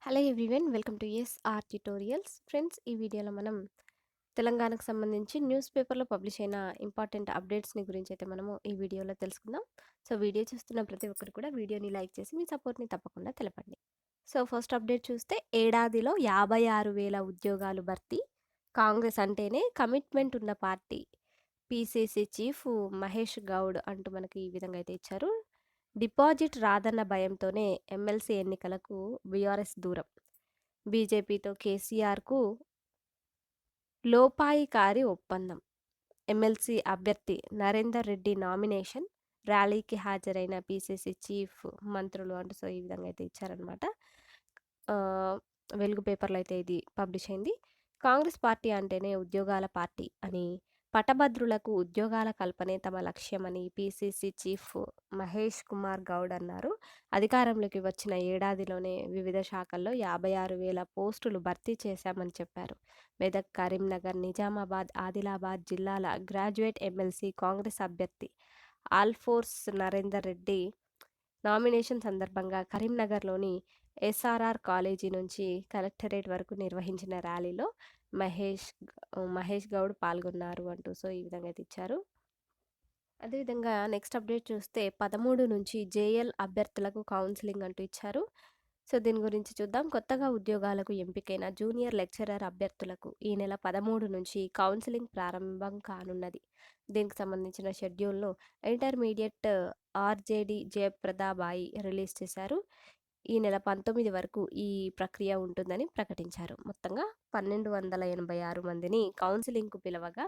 Hello everyone, welcome to SR tutorials. Friends, ఈ వీడియోలో మనం తెలంగాణకు సంబంధించి న్యూస్ పేపర్లో పబ్లిష్ అయిన ఇంపార్టెంట్ అప్డేట్స్ని గురించి అయితే మనము ఈ వీడియోలో తెలుసుకుందాం. సో వీడియో చూస్తున్న ప్రతి ఒక్కరు కూడా వీడియోని లైక్ చేసి మీ సపోర్ట్ని తప్పకుండా తెలపండి. సో ఫస్ట్ అప్డేట్ చూస్తే, ఏడాదిలో 56,000 ఉద్యోగాలు భర్తీ, కాంగ్రెస్ అంటేనే కమిట్మెంట్ ఉన్న party, PCC chief Mahesh Goud అంటూ మనకి ఈ విధంగా అయితే ఇచ్చారు. డిపాజిట్ రాదన్న భయంతోనే ఎమ్మెల్సీ ఎన్నికలకు బీఆర్ఎస్ దూరం, బీజేపీతో కేసీఆర్కు లోపాయికారి ఒప్పందం, ఎమ్మెల్సీ అభ్యర్థి నరేందర్ రెడ్డి నామినేషన్, ర్యాలీకి హాజరైన పీసీసీ చీఫ్, మంత్రులు అంటూ సో ఈ విధంగా అయితే ఇచ్చారనమాట. వెలుగు పేపర్లో అయితే ఇది పబ్లిష్ అయింది. కాంగ్రెస్ పార్టీ అంటేనే ఉద్యోగాల పార్టీ అని, పట్టభద్రులకు ఉద్యోగాల కల్పనే తమ లక్ష్యమని పీసీసీ చీఫ్ మహేష్ కుమార్ గౌడ్ అన్నారు. అధికారంలోకి వచ్చిన ఏడాదిలోనే వివిధ శాఖల్లో 56,000 పోస్టులు భర్తీ చేశామని చెప్పారు. మెదక్, కరీంనగర్, నిజామాబాద్, ఆదిలాబాద్ జిల్లాల గ్రాడ్యుయేట్ ఎమ్మెల్సీ కాంగ్రెస్ అభ్యర్థి ఆల్ఫోర్స్ నరేందర్ రెడ్డి నామినేషన్ సందర్భంగా కరీంనగర్లోని ఎస్ఆర్ఆర్ కాలేజీ నుంచి కలెక్టరేట్ వరకు నిర్వహించిన ర్యాలీలో మహేష్ గౌడ్ పాల్గొన్నారు అంటూ సో ఈ విధంగా అయితే ఇచ్చారు. అదేవిధంగా నెక్స్ట్ అప్డేట్ చూస్తే, 13 నుంచి జేఎల్ అభ్యర్థులకు కౌన్సిలింగ్ అంటూ ఇచ్చారు. సో దీని గురించి చూద్దాం. కొత్తగా ఉద్యోగాలకు ఎంపికైన జూనియర్ లెక్చరర్ అభ్యర్థులకు ఈ నెల 13 నుంచి కౌన్సిలింగ్ ప్రారంభం కానున్నది. దీనికి సంబంధించిన షెడ్యూల్ను ఇంటర్మీడియట్ ఆర్జేడి జయప్రదాబాయి రిలీజ్ చేశారు. ఈ నెల 19 వరకు ఈ ప్రక్రియ ఉంటుందని ప్రకటించారు. మొత్తంగా 1,286 మందిని కౌన్సిలింగ్కు పిలవగా,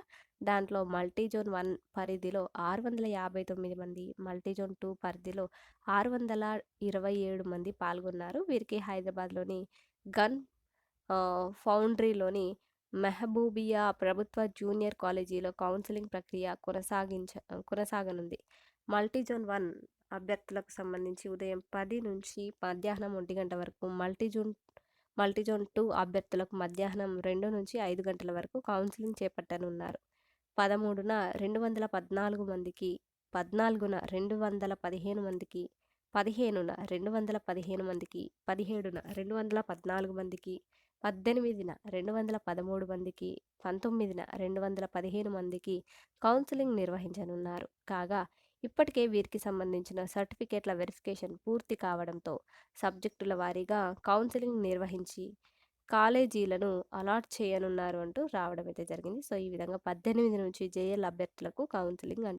దాంట్లో మల్టీజోన్ 1 పరిధిలో 659 మంది, మల్టీజోన్ 2 పరిధిలో 627 మంది పాల్గొన్నారు. వీరికి హైదరాబాద్లోని గన్ ఫౌండ్రీలోని మెహబూబియా ప్రభుత్వ జూనియర్ కాలేజీలో కౌన్సిలింగ్ ప్రక్రియ కొనసాగనుంది. మల్టీజోన్ 1 అభ్యర్థులకు సంబంధించి ఉదయం 10 నుంచి మధ్యాహ్నం 1 గంట వరకు, మల్టీజోన్ 2 అభ్యర్థులకు మధ్యాహ్నం 2 నుంచి 5 గంటల వరకు కౌన్సిలింగ్ చేపట్టనున్నారు. 13న 214 మందికి, 14న 215 మందికి, 15న 215 మందికి, 17న 214 మందికి, 18న 213 మందికి, 19న 215 మందికి కౌన్సిలింగ్ నిర్వహించనున్నారు. కాగా ఇప్పటికే వీరికి సంబంధించిన సర్టిఫికేట్ల వెరిఫికేషన్ పూర్తి కావడంతో సబ్జెక్టుల వారీగా కౌన్సిలింగ్ నిర్వహించి కాలేజీలను అలాట్ చేయనున్నారు అంటూ రావడం అయితే జరిగింది. సో ఈ విధంగా 18 నుంచి జేఎల్ అభ్యర్థులకు కౌన్సిలింగ్